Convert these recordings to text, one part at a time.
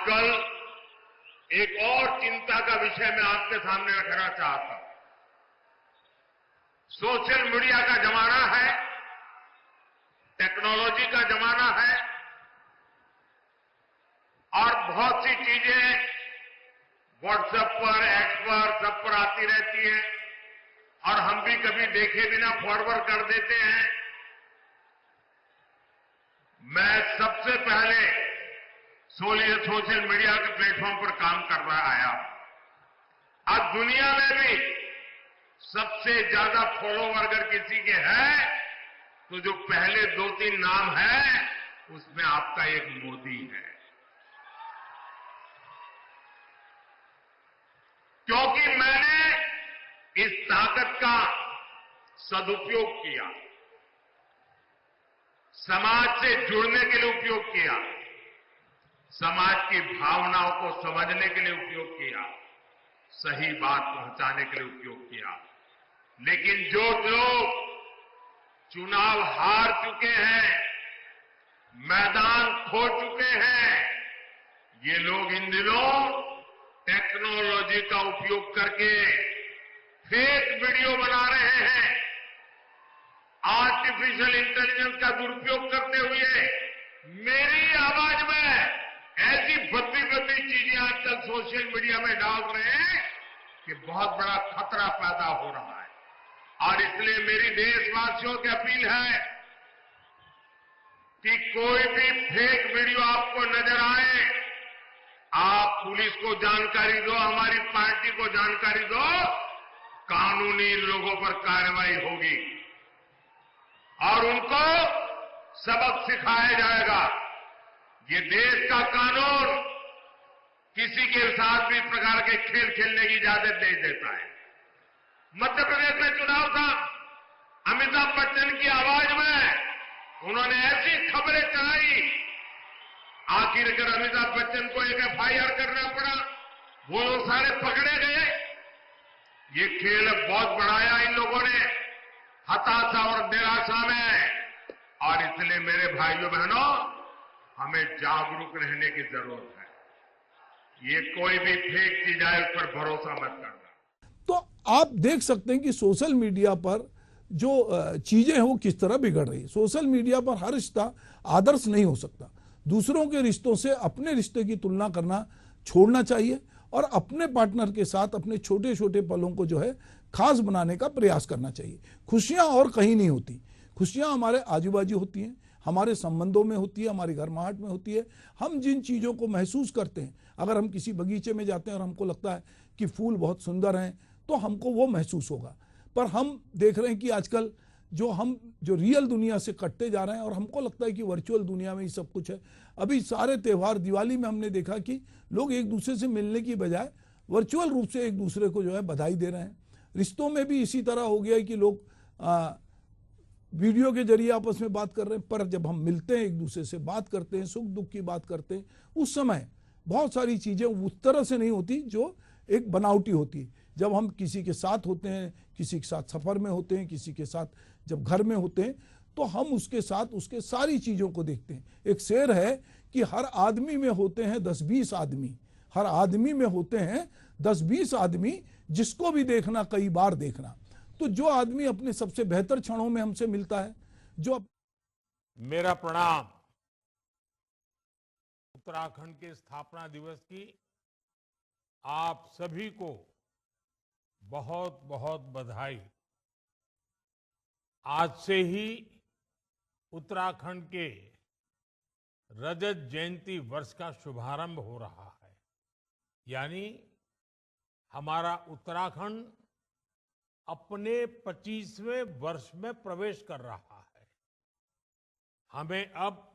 आजकल एक और चिंता का विषय मैं आपके सामने रखना चाहता हूं। सोशल मीडिया का जमाना है, टेक्नोलॉजी का जमाना है और बहुत सी चीजें व्हाट्सएप पर, एक्स पर, सब पर आती रहती हैं और हम भी कभी देखे बिना फॉरवर्ड कर देते हैं। मैं सबसे पहले सोशल मीडिया के प्लेटफॉर्म पर काम कर रहा आया। आज दुनिया में भी सबसे ज्यादा फॉलोवर अगर किसी के हैं तो जो पहले 2-3 नाम है उसमें आपका एक मोदी है, क्योंकि मैंने इस ताकत का सदुपयोग किया, समाज से जुड़ने के लिए उपयोग किया, समाज की भावनाओं को समझने के लिए उपयोग किया, सही बात पहुंचाने के लिए उपयोग किया। लेकिन जो लोग चुनाव हार चुके हैं, मैदान खो चुके हैं, ये लोग इन दिनों टेक्नोलॉजी का उपयोग करके फेक वीडियो बना रहे हैं। आर्टिफिशियल इंटेलिजेंस का दुरुपयोग करते हुए मेरी आवाज में ऐसी भद्दी चीजें आजकल सोशल मीडिया में डाल रहे हैं कि बहुत बड़ा खतरा पैदा हो रहा है। और इसलिए मेरी देशवासियों की अपील है कि कोई भी फेक वीडियो आपको नजर आए, आप पुलिस को जानकारी दो, हमारी पार्टी को जानकारी दो, कानूनी लोगों पर कार्रवाई होगी और उनको सबक सिखाया जाएगा। ये देश का कानून किसी के साथ भी प्रकार के खेल खेलने की इजाजत नहीं देता है। मध्य प्रदेश में चुनाव था, अमिताभ बच्चन की आवाज में उन्होंने ऐसी खबरें चलाई, आखिरकार अमिताभ बच्चन को एक एफआईआर करना पड़ा, वो लोग सारे पकड़े गए। ये खेल बहुत बढ़ाया इन लोगों ने हताशा और निराशा में, और इसलिए मेरे भाइयों बहनों हमें जागरूक रहने की जरूरत है। ये कोई भी फेक चीज है उस पर भरोसा मत करना। तो आप देख सकते हैं कि सोशल मीडिया पर जो चीजें हैं वो किस तरह बिगड़ रही है। सोशल मीडिया पर हर रिश्ता आदर्श नहीं हो सकता। दूसरों के रिश्तों से अपने रिश्ते की तुलना करना छोड़ना चाहिए और अपने पार्टनर के साथ अपने छोटे छोटे पलों को जो है खास बनाने का प्रयास करना चाहिए। खुशियां और कहीं नहीं होती, खुशियां हमारे आजू बाजू होती हैं, हमारे संबंधों में होती है, हमारी गर्माहट में होती है। हम जिन चीज़ों को महसूस करते हैं, अगर हम किसी बगीचे में जाते हैं और हमको लगता है कि फूल बहुत सुंदर हैं तो हमको वो महसूस होगा। पर हम देख रहे हैं कि आजकल जो रियल दुनिया से कटते जा रहे हैं और हमको लगता है कि वर्चुअल दुनिया में ही सब कुछ है। अभी सारे त्यौहार, दिवाली में हमने देखा कि लोग एक दूसरे से मिलने की बजाय वर्चुअल रूप से एक दूसरे को जो है बधाई दे रहे हैं। रिश्तों में भी इसी तरह हो गया है कि लोग वीडियो के जरिए आपस में बात कर रहे हैं, पर जब हम मिलते हैं, एक दूसरे से बात करते हैं, सुख दुख की बात करते हैं, उस समय बहुत सारी चीजें उस तरह से नहीं होती जो एक बनावटी होती। जब हम किसी के साथ होते हैं, किसी के साथ सफर में होते हैं, किसी के साथ जब घर में होते हैं, तो हम उसके साथ उसके सारी चीजों को देखते हैं। एक शेर है कि हर आदमी में होते हैं 10-20 आदमी, हर आदमी में होते हैं 10-20 आदमी, जिसको भी देखना कई बार देखना। तो जो आदमी अपने सबसे बेहतर क्षणों में हमसे मिलता है, जो मेरा प्रणाम। उत्तराखंड के स्थापना दिवस की आप सभी को बहुत बहुत बधाई। आज से ही उत्तराखंड के रजत जयंती वर्ष का शुभारंभ हो रहा है, यानी हमारा उत्तराखंड अपने 25वें वर्ष में प्रवेश कर रहा है। हमें अब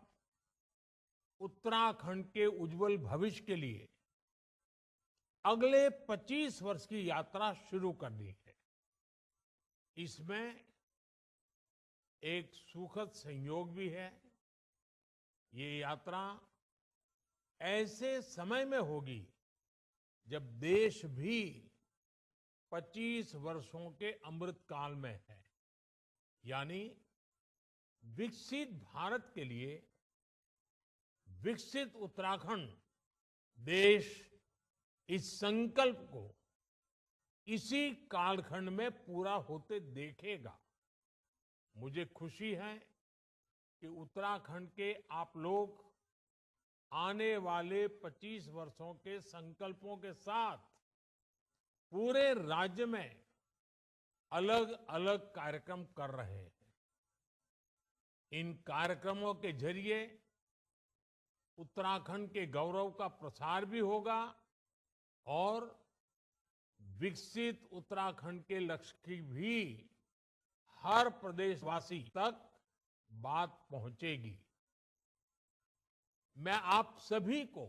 उत्तराखंड के उज्जवल भविष्य के लिए अगले 25 वर्ष की यात्रा शुरू करनी है। इसमें एक सुखद संयोग भी है। ये यात्रा ऐसे समय में होगी जब देश भी 25 वर्षों के अमृत काल में है, यानी विकसित भारत के लिए विकसित उत्तराखंड देश इस संकल्प को इसी कालखंड में पूरा होते देखेगा। मुझे खुशी है कि उत्तराखंड के आप लोग आने वाले 25 वर्षों के संकल्पों के साथ पूरे राज्य में अलग अलग कार्यक्रम कर रहे हैं। इन कार्यक्रमों के जरिए उत्तराखंड के गौरव का प्रसार भी होगा और विकसित उत्तराखंड के लक्ष्य की भी हर प्रदेशवासी तक बात पहुंचेगी। मैं आप सभी को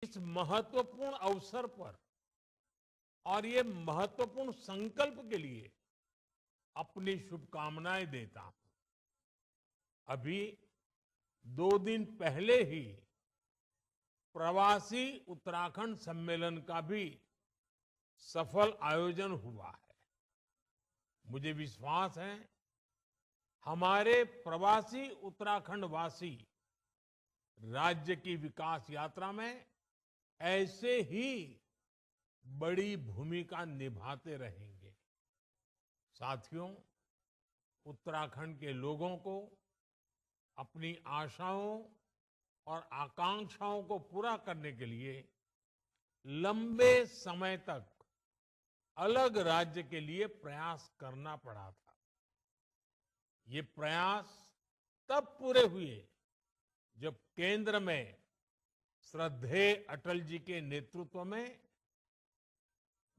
इस महत्वपूर्ण अवसर पर और ये महत्वपूर्ण संकल्प के लिए अपनी शुभकामनाएं देता हूं। अभी 2 दिन पहले ही प्रवासी उत्तराखंड सम्मेलन का भी सफल आयोजन हुआ है। मुझे विश्वास है हमारे प्रवासी उत्तराखंड वासी राज्य की विकास यात्रा में ऐसे ही बड़ी भूमिका निभाते रहेंगे। साथियों, उत्तराखंड के लोगों को अपनी आशाओं और आकांक्षाओं को पूरा करने के लिए लंबे समय तक अलग राज्य के लिए प्रयास करना पड़ा था। ये प्रयास तब पूरे हुए जब केंद्र में श्रद्धेय अटल जी के नेतृत्व में,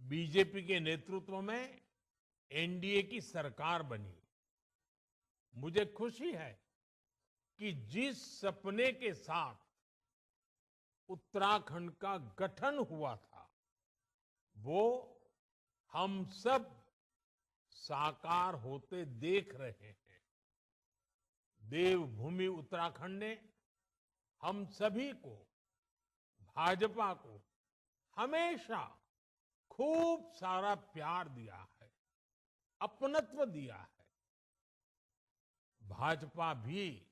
बीजेपी के नेतृत्व में एनडीए की सरकार बनी। मुझे खुशी है कि जिस सपने के साथ उत्तराखंड का गठन हुआ था वो हम सब साकार होते देख रहे हैं। देवभूमि उत्तराखंड ने हम सभी को, भाजपा को हमेशा खूब सारा प्यार दिया है, अपनत्व दिया है। भाजपा भी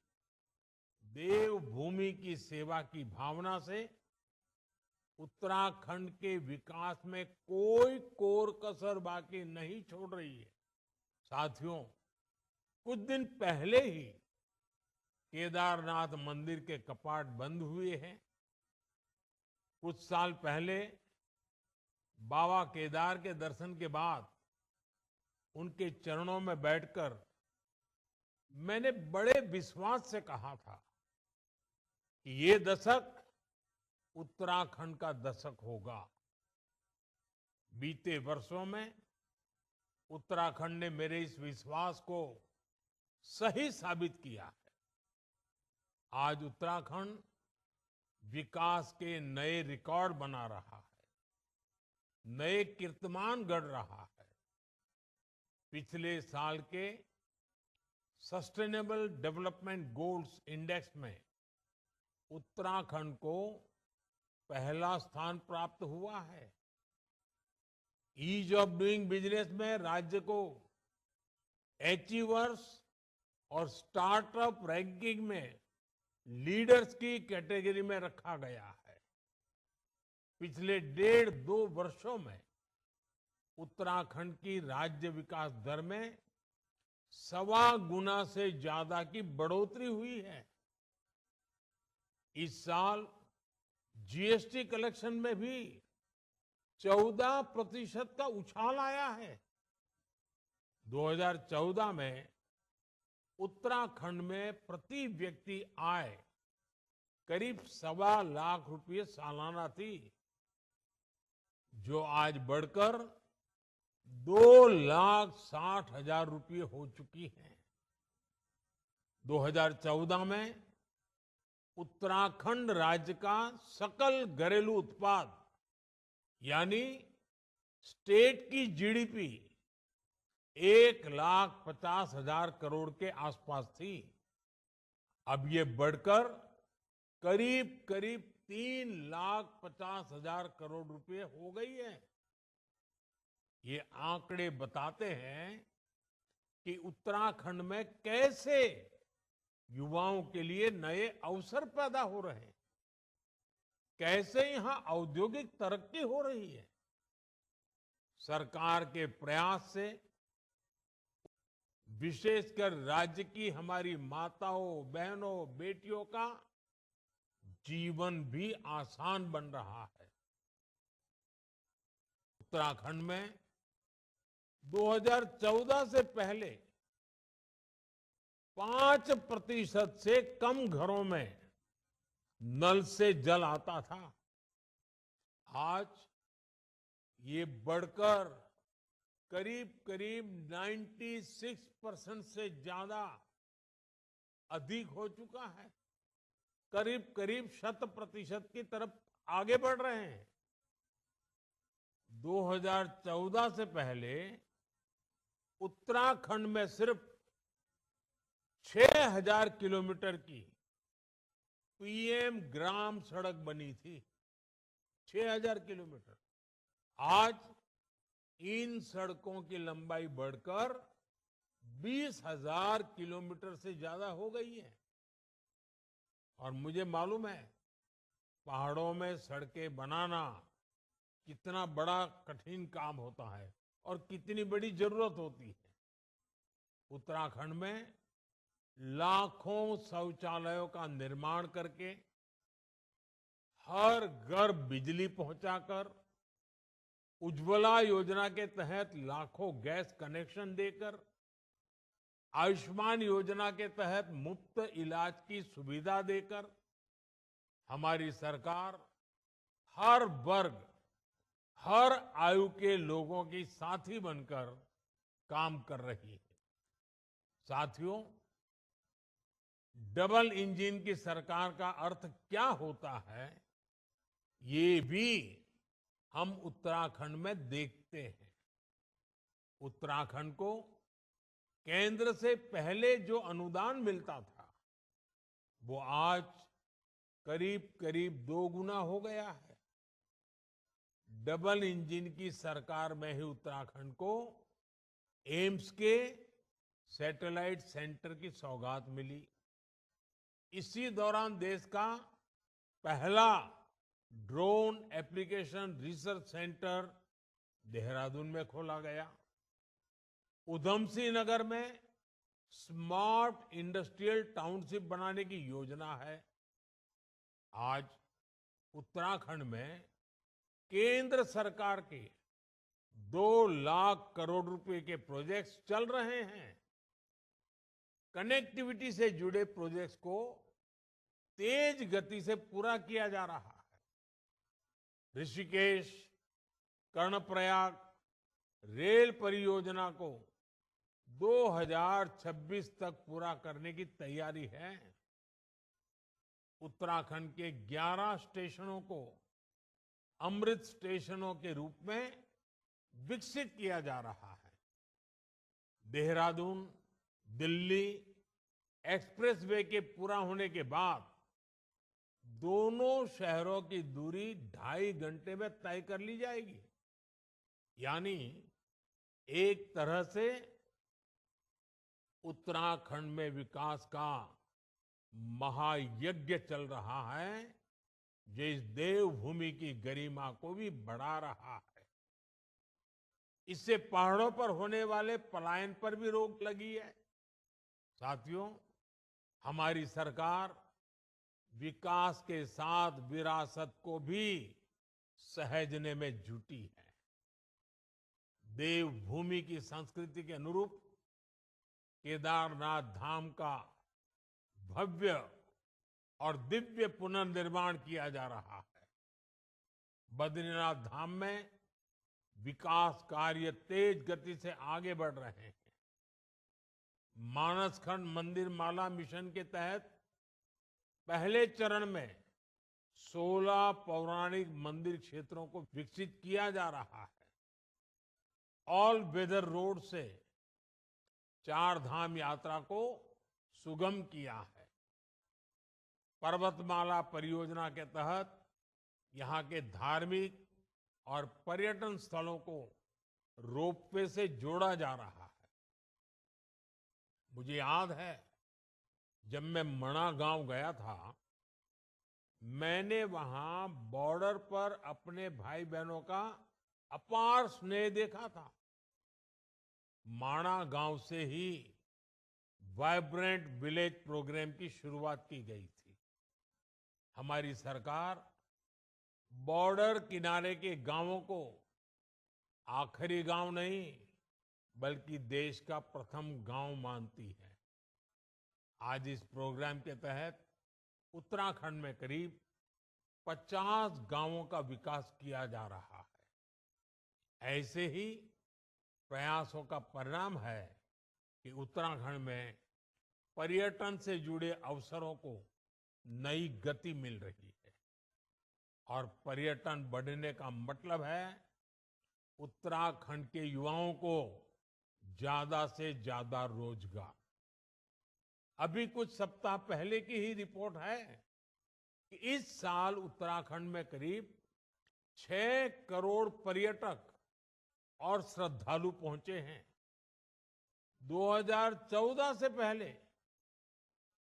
देवभूमि की सेवा की भावना से उत्तराखंड के विकास में कोई कोर कसर बाकी नहीं छोड़ रही है। साथियों, कुछ दिन पहले ही केदारनाथ मंदिर के कपाट बंद हुए हैं। कुछ साल पहले बाबा केदार के दर्शन के बाद उनके चरणों में बैठकर मैंने बड़े विश्वास से कहा था कि ये दशक उत्तराखंड का दशक होगा। बीते वर्षों में उत्तराखंड ने मेरे इस विश्वास को सही साबित किया है। आज उत्तराखंड विकास के नए रिकॉर्ड बना रहा है, नए कीर्तिमान गढ़ रहा है। पिछले साल के सस्टेनेबल डेवलपमेंट गोल्स इंडेक्स में उत्तराखंड को पहला स्थान प्राप्त हुआ है। ईज ऑफ डूइंग बिजनेस में राज्य को अचीवर्स और स्टार्टअप रैंकिंग में लीडर्स की कैटेगरी में रखा गया है। पिछले 1.5-2 वर्षों में उत्तराखंड की राज्य विकास दर में 1.25 गुना से ज्यादा की बढ़ोतरी हुई है। इस साल जीएसटी कलेक्शन में भी 14% का उछाल आया है। 2014 में उत्तराखंड में प्रति व्यक्ति आय करीब 1.25 लाख रुपए सालाना थी, जो आज बढ़कर 2,60,000 रुपये हो चुकी है। 2014 में उत्तराखंड राज्य का सकल घरेलू उत्पाद यानी स्टेट की जीडीपी 1,50,000 करोड़ के आसपास थी। अब ये बढ़कर करीब करीब 3,50,000 करोड़ रुपए हो गई है। ये आंकड़े बताते हैं कि उत्तराखंड में कैसे युवाओं के लिए नए अवसर पैदा हो रहे हैं। कैसे यहाँ औद्योगिक तरक्की हो रही है। सरकार के प्रयास से विशेषकर राज्य की हमारी माताओं, बहनों, बेटियों का जीवन भी आसान बन रहा है। उत्तराखंड में 2014 से पहले 5% से कम घरों में नल से जल आता था। आज ये बढ़कर करीब करीब 96% से ज्यादा अधिक हो चुका है। करीब करीब 100% की तरफ आगे बढ़ रहे हैं। 2014 से पहले उत्तराखंड में सिर्फ 6000 किलोमीटर की पीएम ग्राम सड़क बनी थी। 6000 किलोमीटर। आज इन सड़कों की लंबाई बढ़कर 20,000 किलोमीटर से ज्यादा हो गई है। और मुझे मालूम है पहाड़ों में सड़कें बनाना कितना बड़ा कठिन काम होता है और कितनी बड़ी जरूरत होती है। उत्तराखंड में लाखों शौचालयों का निर्माण करके, हर घर बिजली पहुंचाकर, उज्ज्वला योजना के तहत लाखों गैस कनेक्शन देकर, आयुष्मान योजना के तहत मुफ्त इलाज की सुविधा देकर हमारी सरकार हर वर्ग, हर आयु के लोगों की साथी बनकर काम कर रही है। साथियों, डबल इंजन की सरकार का अर्थ क्या होता है, ये भी हम उत्तराखंड में देखते हैं। उत्तराखंड को केंद्र से पहले जो अनुदान मिलता था, वो आज करीब करीब 2 गुना हो गया है। डबल इंजन की सरकार में ही उत्तराखंड को एम्स के सैटेलाइट सेंटर की सौगात मिली। इसी दौरान देश का पहला drone application research centre Dehradun में खोला गया। उधमसिंह नगर में स्मार्ट इंडस्ट्रियल टाउनशिप बनाने की योजना है। आज उत्तराखंड में केंद्र सरकार के 2 लाख करोड़ रुपए के प्रोजेक्ट्स चल रहे हैं। कनेक्टिविटी से जुड़े प्रोजेक्ट्स को तेज गति से पूरा किया जा रहा है। ऋषिकेश, कर्णप्रयाग रेल परियोजना को 2026 तक पूरा करने की तैयारी है। उत्तराखंड के 11 स्टेशनों को अमृत स्टेशनों के रूप में विकसित किया जा रहा है। देहरादून दिल्ली एक्सप्रेसवे के पूरा होने के बाद दोनों शहरों की दूरी 2.5 घंटे में तय कर ली जाएगी। यानी एक तरह से उत्तराखंड में विकास का महायज्ञ चल रहा है, जो इस देवभूमि की गरिमा को भी बढ़ा रहा है। इससे पहाड़ों पर होने वाले पलायन पर भी रोक लगी है। साथियों, हमारी सरकार विकास के साथ विरासत को भी सहेजने में जुटी है। देवभूमि की संस्कृति के अनुरूप केदारनाथ धाम का भव्य और दिव्य पुनर्निर्माण किया जा रहा है। बद्रीनाथ धाम में विकास कार्य तेज गति से आगे बढ़ रहे हैं। मानसखंड मंदिर माला मिशन के तहत पहले चरण में 16 पौराणिक मंदिर क्षेत्रों को विकसित किया जा रहा है। ऑल वेदर रोड से 4 धाम यात्रा को सुगम किया है। पर्वतमाला परियोजना के तहत यहाँ के धार्मिक और पर्यटन स्थलों को रोपवे से जोड़ा जा रहा है। मुझे याद है, जब मैं मणा गांव गया था, मैंने वहां बॉर्डर पर अपने भाई बहनों का अपार स्नेह देखा था। माणा गांव से ही वाइब्रेंट विलेज प्रोग्राम की शुरुआत की गई थी। हमारी सरकार बॉर्डर किनारे के गांवों को आखिरी गांव नहीं बल्कि देश का प्रथम गांव मानती है। आज इस प्रोग्राम के तहत उत्तराखंड में करीब 50 गांवों का विकास किया जा रहा है। ऐसे ही प्रयासों का परिणाम है कि उत्तराखंड में पर्यटन से जुड़े अवसरों को नई गति मिल रही है और पर्यटन बढ़ने का मतलब है उत्तराखंड के युवाओं को ज्यादा से ज्यादा रोजगार। अभी कुछ सप्ताह पहले की ही रिपोर्ट है कि इस साल उत्तराखंड में करीब 6 करोड़ पर्यटक और श्रद्धालु पहुंचे हैं। 2014 से पहले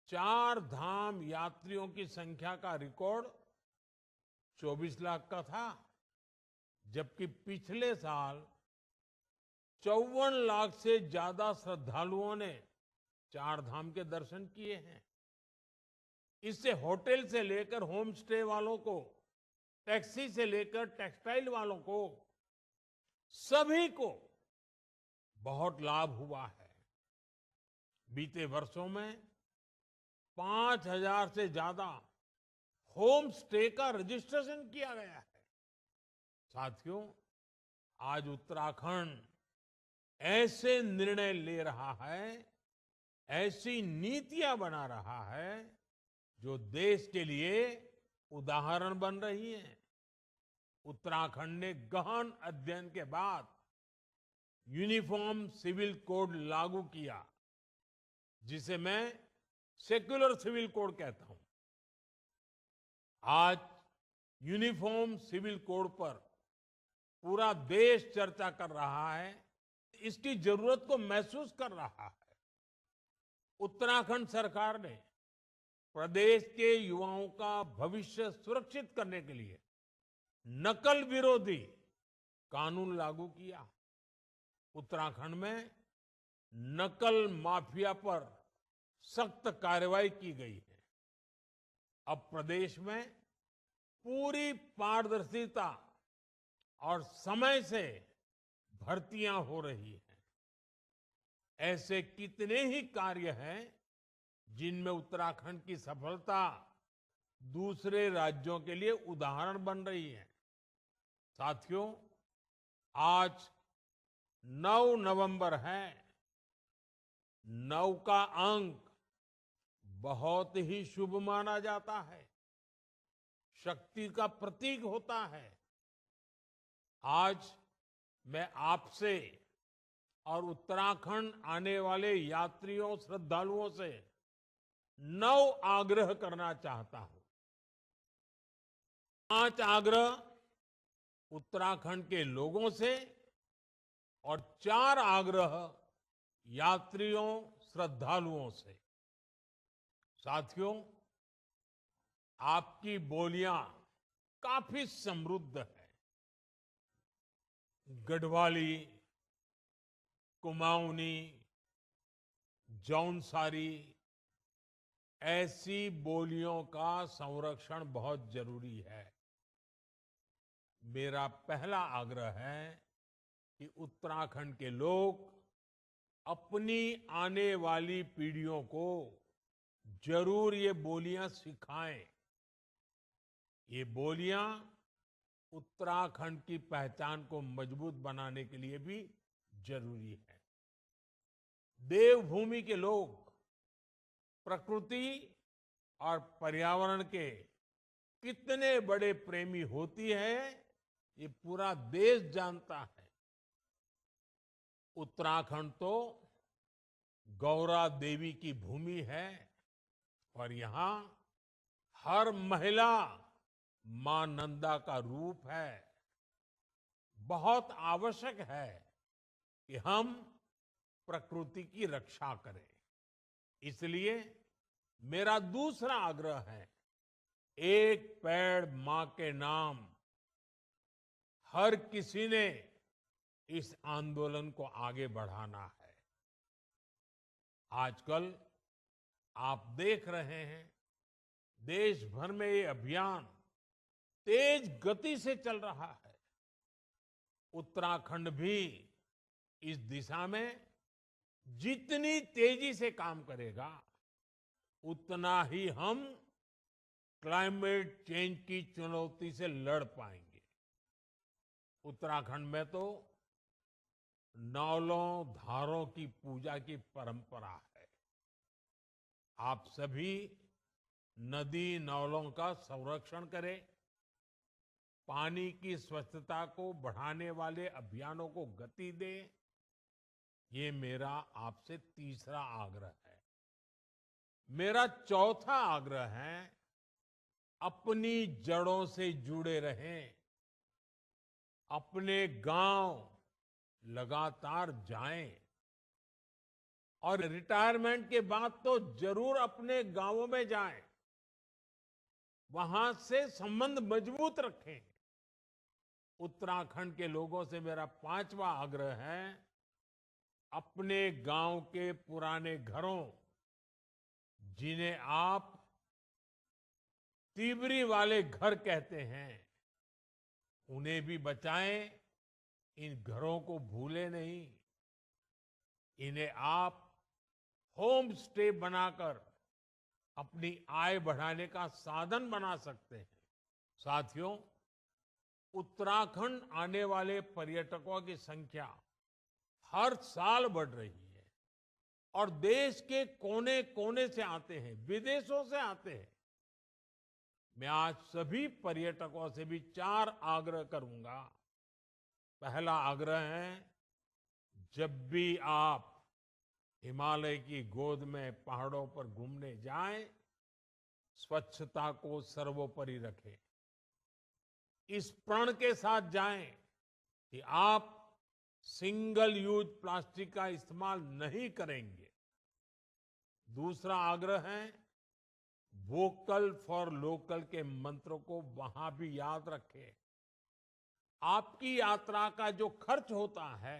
4 धाम यात्रियों की संख्या का रिकॉर्ड 24 लाख का था, जबकि पिछले साल 54 लाख से ज्यादा श्रद्धालुओं ने 4 धाम के दर्शन किए हैं। इससे होटल से लेकर होम स्टे वालों को, टैक्सी से लेकर टेक्सटाइल वालों को, सभी को बहुत लाभ हुआ है। बीते वर्षों में 5,000 से ज्यादा होम स्टे का रजिस्ट्रेशन किया गया है। साथियों, आज उत्तराखंड ऐसे निर्णय ले रहा है, ऐसी नीतियां बना रहा है जो देश के लिए उदाहरण बन रही है। उत्तराखंड ने गहन अध्ययन के बाद यूनिफॉर्म सिविल कोड लागू किया, जिसे मैं सेक्युलर सिविल कोड कहता हूं। आज यूनिफॉर्म सिविल कोड पर पूरा देश चर्चा कर रहा है, इसकी जरूरत को महसूस कर रहा है। उत्तराखंड सरकार ने प्रदेश के युवाओं का भविष्य सुरक्षित करने के लिए नकल विरोधी कानून लागू किया। उत्तराखंड में नकल माफिया पर सख्त कार्रवाई की गई है। अब प्रदेश में पूरी पारदर्शिता और समय से भर्तियां हो रही हैं। ऐसे कितने ही कार्य हैं जिनमें उत्तराखंड की सफलता दूसरे राज्यों के लिए उदाहरण बन रही है। साथियों, आज 9 नवंबर है। 9 का अंक बहुत ही शुभ माना जाता है, शक्ति का प्रतीक होता है। आज मैं आपसे और उत्तराखंड आने वाले यात्रियों, श्रद्धालुओं से 9 आग्रह करना चाहता हूं। 5 आग्रह उत्तराखंड के लोगों से और 4 आग्रह यात्रियों, श्रद्धालुओं से। साथियों, आपकी बोलियां काफी समृद्ध है। गढ़वाली, कुमाऊनी, जौनसारी, ऐसी बोलियों का संरक्षण बहुत जरूरी है। मेरा पहला आग्रह है कि उत्तराखंड के लोग अपनी आने वाली पीढ़ियों को जरूर ये बोलियां सिखाएं। ये बोलियां उत्तराखंड की पहचान को मजबूत बनाने के लिए भी जरूरी है। देवभूमि के लोग प्रकृति और पर्यावरण के कितने बड़े प्रेमी होती है, ये पूरा देश जानता है। उत्तराखंड तो गौरा देवी की भूमि है और यहाँ हर महिला मां नंदा का रूप है। बहुत आवश्यक है कि हम प्रकृति की रक्षा करें। इसलिए मेरा दूसरा आग्रह है, एक पेड़ मां के नाम, हर किसी ने इस आंदोलन को आगे बढ़ाना है। आजकल आप देख रहे हैं, देश भर में ये अभियान तेज गति से चल रहा है। उत्तराखंड भी इस दिशा में जितनी तेजी से काम करेगा, उतना ही हम क्लाइमेट चेंज की चुनौती से लड़ पाएंगे। उत्तराखंड में तो नौलों धारों की पूजा की परंपरा है। आप सभी नदी नौलों का संरक्षण करें, पानी की स्वच्छता को बढ़ाने वाले अभियानों को गति दें, ये मेरा आपसे तीसरा आग्रह है। मेरा चौथा आग्रह है, अपनी जड़ों से जुड़े रहें, अपने गांव लगातार जाएं और रिटायरमेंट के बाद तो जरूर अपने गांवों में जाएं, वहां से संबंध मजबूत रखें। उत्तराखंड के लोगों से मेरा पांचवा आग्रह है, अपने गांव के पुराने घरों, जिन्हें आप तिबरी वाले घर कहते हैं, उन्हें भी बचाएं। इन घरों को भूले नहीं। इन्हें आप होम स्टे बनाकर अपनी आय बढ़ाने का साधन बना सकते हैं। साथियों, उत्तराखंड आने वाले पर्यटकों की संख्या हर साल बढ़ रही है और देश के कोने कोने से आते हैं, विदेशों से आते हैं। मैं आज सभी पर्यटकों से भी 4 आग्रह करूंगा। पहला आग्रह है, जब भी आप हिमालय की गोद में पहाड़ों पर घूमने जाएं, स्वच्छता को सर्वोपरि रखें। इस प्रण के साथ जाएं कि आप सिंगल यूज प्लास्टिक का इस्तेमाल नहीं करेंगे। दूसरा आग्रह है, वोकल फॉर लोकल के मंत्र को वहां भी याद रखें। आपकी यात्रा का जो खर्च होता है,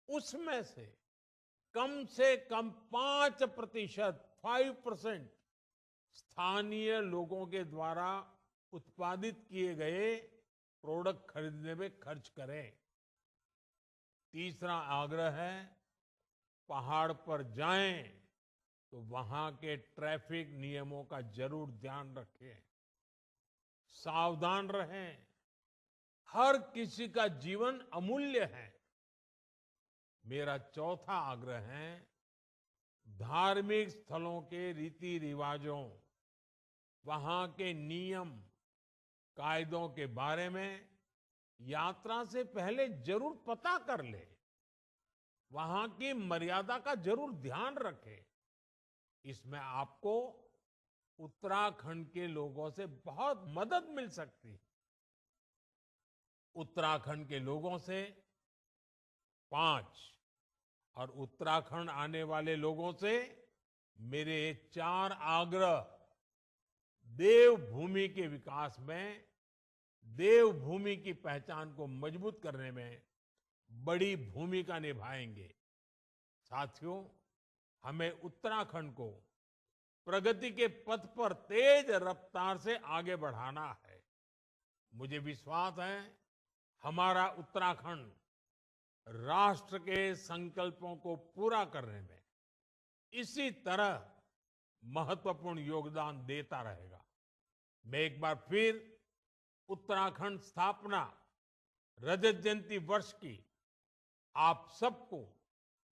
उसमें से कम 5%, 5% स्थानीय लोगों के द्वारा उत्पादित किए गए प्रोडक्ट खरीदने में खर्च करें। तीसरा आग्रह है, पहाड़ पर जाएं तो वहां के ट्रैफिक नियमों का जरूर ध्यान रखें, सावधान रहें। हर किसी का जीवन अमूल्य है। मेरा चौथा आग्रह है, धार्मिक स्थलों के रीति रिवाजों, वहां के नियम कायदों के बारे में यात्रा से पहले जरूर पता कर ले। वहां की मर्यादा का जरूर ध्यान रखें। इसमें आपको उत्तराखंड के लोगों से बहुत मदद मिल सकती है। उत्तराखंड के लोगों से 5 और उत्तराखंड आने वाले लोगों से मेरे 4 आग्रह देवभूमि के विकास में, देवभूमि की पहचान को मजबूत करने में बड़ी भूमिका निभाएंगे। साथियों, हमें उत्तराखंड को प्रगति के पथ पर तेज रफ्तार से आगे बढ़ाना है। मुझे विश्वास है, हमारा उत्तराखंड राष्ट्र के संकल्पों को पूरा करने में इसी तरह महत्वपूर्ण योगदान देता रहेगा। मैं एक बार फिर उत्तराखंड स्थापना रजत जयंती वर्ष की आप सबको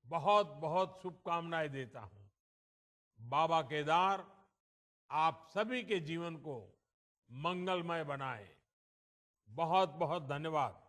बहुत बहुत शुभकामनाएं देता हूं। बाबा केदार आप सभी के जीवन को मंगलमय बनाए। बहुत बहुत धन्यवाद।